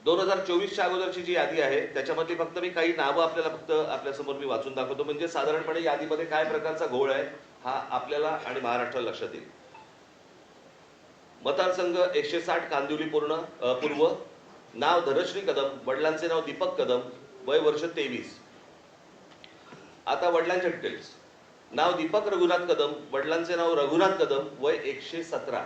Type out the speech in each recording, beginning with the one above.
2024च्या अगोदरची जी यादी आहे त्याच्यामध्ये फक्त मी काही नावं आपल्याला फक्त आपल्यासमोर मी वाचून दाखवतो, म्हणजे साधारणपणे यादीमध्ये काय प्रकारचा घोळ आहे हा आपल्याला आणि महाराष्ट्राला लक्षात येईल. मतदारसंघ 160 कांदिवली पूर्व, नाव धनश्री कदम, वडिलांचे नाव दीपक कदम, वय वर्ष 23. आता वडिलांचे डिटेल्स. नाव दीपक रघुनाथ कदम, वडिलांचे नाव रघुनाथ कदम, वय 117.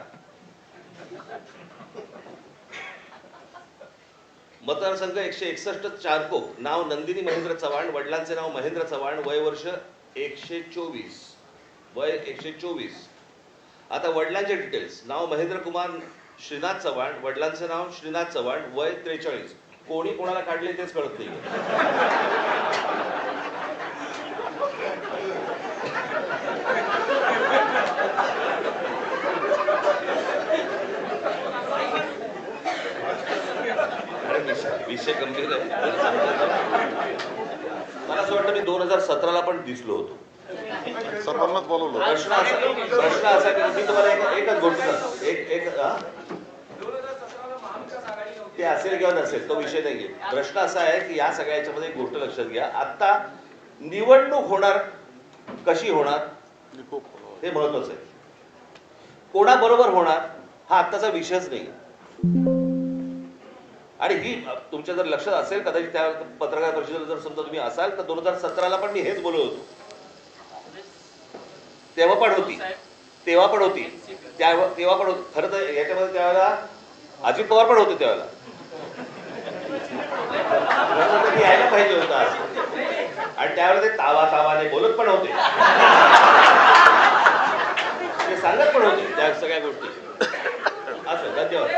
मतदारसंघ 161 चारकोप, नाव नंदिनी महेंद्र चव्हाण, वडिलांचे नाव महेंद्र चव्हाण, वय वर्ष 124. वय 124. आता वडिलांचे डिटेल्स. नाव महेंद्र कुमार श्रीनाथ चव्हाण, वडिलांचे नाव श्रीनाथ चव्हाण, वय 43. कोणी कोणाला काढले तेच कळत नाही. विषय गंभीर आहे. मला असं वाटतं मी 2017ला पण दिसलो होतो. सर्वांनाच बोलवलं. प्रश्न असा की मी तुम्हाला एकच गोष्ट ते असेल किंवा नसेल तो विषय नाहीये. प्रश्न असा आहे की या सगळ्या याच्यामध्ये एक गोष्ट लक्षात घ्या. आता निवडणूक होणार कशी होणार हे महत्वाचं आहे. कोणाबरोबर होणार हा आत्ताचा विषयच नाही. आणि ही तुमच्या जर लक्षात असेल कदाचित त्या पत्रकार परिषदेला जर समजा तुम्ही असाल तर 2017ला पण मी हेच बोलत होतो. तेव्हा पण होती खरं तर याच्यामध्ये त्यावेळेला अजित पवार पण होते. त्यावेळेला यायला पाहिजे होतं आज. आणि त्यावेळेला ते तावाने बोलत पण होते, ते सांगत पण होते त्या सगळ्या गोष्टी. असं. धन्यवाद.